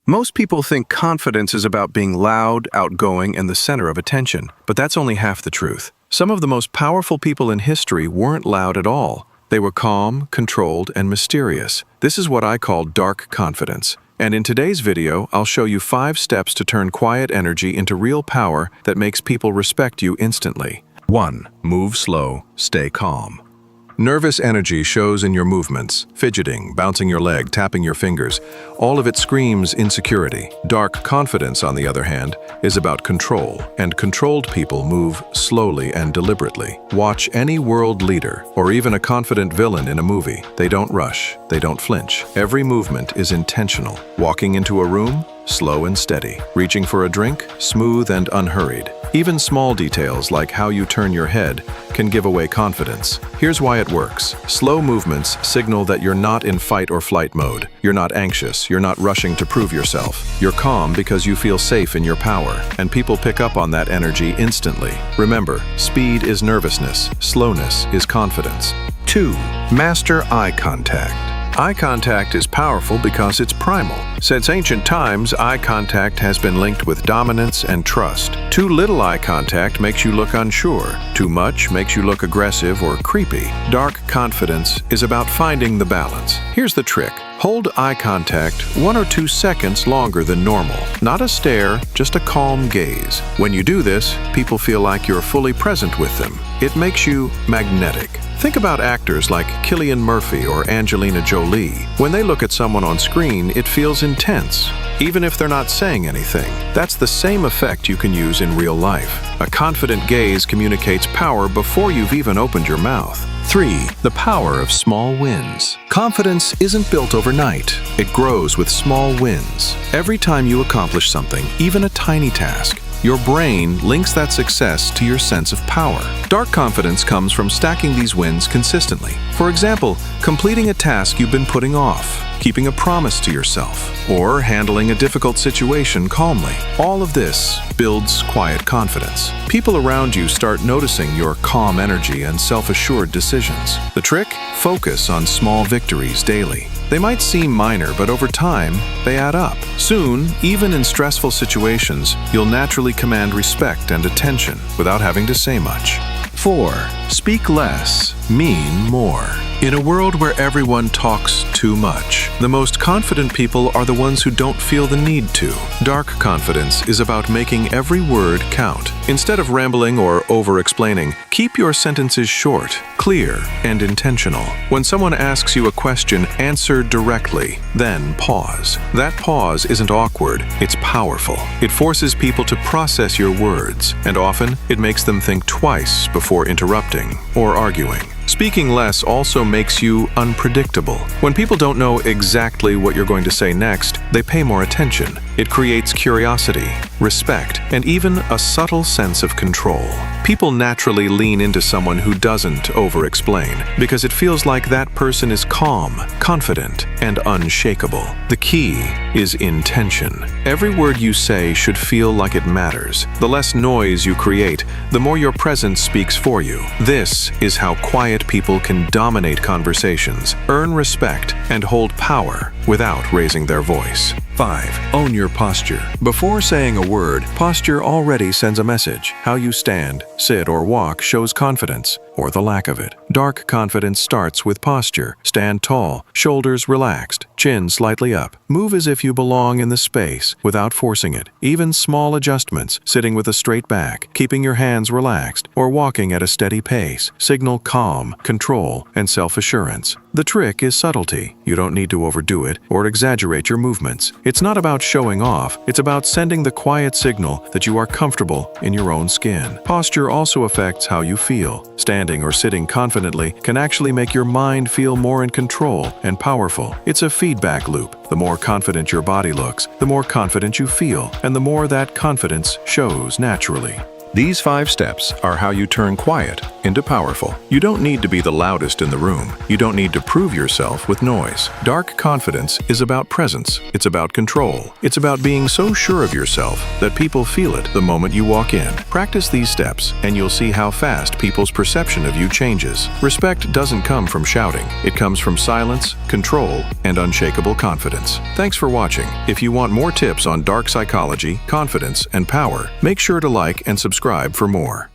Most people think confidence is about being loud, outgoing, and the center of attention, but that's only half the truth. Some of the most powerful people in history weren't loud at all. They were calm, controlled, and mysterious. This is what I call dark confidence. And in today's video, I'll show you 5 steps to turn quiet energy into real power that makes people respect you instantly. 1. Move slow, stay calm. Nervous energy shows in your movements, fidgeting, bouncing your leg, tapping your fingers. All of it screams insecurity. Dark confidence, on the other hand, is about control, and controlled people move slowly and deliberately. Watch any world leader, or even a confident villain in a movie. They don't rush, they don't flinch. Every movement is intentional. Walking into a room, slow and steady. Reaching for a drink, smooth and unhurried. Even small details like how you turn your head can give away confidence. Here's why it works. Slow movements signal that you're not in fight or flight mode. You're not anxious, you're not rushing to prove yourself. You're calm because you feel safe in your power, and people pick up on that energy instantly. Remember, speed is nervousness, slowness is confidence. 2. Master eye contact. Eye contact is powerful because it's primal. Since ancient times, eye contact has been linked with dominance and trust. Too little eye contact makes you look unsure. Too much makes you look aggressive or creepy. Dark confidence is about finding the balance. Here's the trick. Hold eye contact 1 or 2 seconds longer than normal. Not a stare, just a calm gaze. When you do this, people feel like you're fully present with them. It makes you magnetic. Think about actors like Cillian Murphy or Angelina Jolie. When they look at someone on screen, it feels intense, even if they're not saying anything. That's the same effect you can use in real life. A confident gaze communicates power before you've even opened your mouth. 3. The power of small wins. Confidence isn't built overnight. It grows with small wins. Every time you accomplish something, even a tiny task, your brain links that success to your sense of power. Dark confidence comes from stacking these wins consistently. For example, completing a task you've been putting off, keeping a promise to yourself, or handling a difficult situation calmly. All of this builds quiet confidence. People around you start noticing your calm energy and self-assured decisions. The trick? Focus on small victories daily. They might seem minor, but over time, they add up. Soon, even in stressful situations, you'll naturally command respect and attention without having to say much. 4. Speak less, mean more. In a world where everyone talks too much, the most confident people are the ones who don't feel the need to. Dark confidence is about making every word count. Instead of rambling or over-explaining, keep your sentences short, clear, and intentional. When someone asks you a question, answer directly, then pause. That pause isn't awkward, it's powerful. It forces people to process your words, and often it makes them think twice before interrupting or arguing. Speaking less also makes you unpredictable. When people don't know exactly what you're going to say next, they pay more attention. It creates curiosity, respect, and even a subtle sense of control. People naturally lean into someone who doesn't over-explain because it feels like that person is calm, confident, and unshakable. The key is intention. Every word you say should feel like it matters. The less noise you create, the more your presence speaks for you. This is how quiet people can dominate conversations, earn respect, and hold power without raising their voice. 5. Own your posture. Before saying a word, posture already sends a message. How you stand, sit, or walk shows confidence, or the lack of it. Dark confidence starts with posture. Stand tall, shoulders relaxed, chin slightly up. Move as if you belong in the space without forcing it. Even small adjustments, sitting with a straight back, keeping your hands relaxed, or walking at a steady pace, signal calm, control, and self-assurance. The trick is subtlety. You don't need to overdo it or exaggerate your movements. It's not about showing off. It's about sending the quiet signal that you are comfortable in your own skin. Posture also affects how you feel. Standing or sitting confidently can actually make your mind feel more in control and powerful. It's a feedback loop. The more confident your body looks, the more confident you feel, and the more that confidence shows naturally. These 5 steps are how you turn quiet into powerful. You don't need to be the loudest in the room. You don't need to prove yourself with noise. Dark confidence is about presence. It's about control. It's about being so sure of yourself that people feel it the moment you walk in. Practice these steps, and you'll see how fast people's perception of you changes. Respect doesn't come from shouting. It comes from silence, control, and unshakable confidence. Thanks for watching. If you want more tips on dark psychology, confidence, and power, make sure to like and subscribe for more.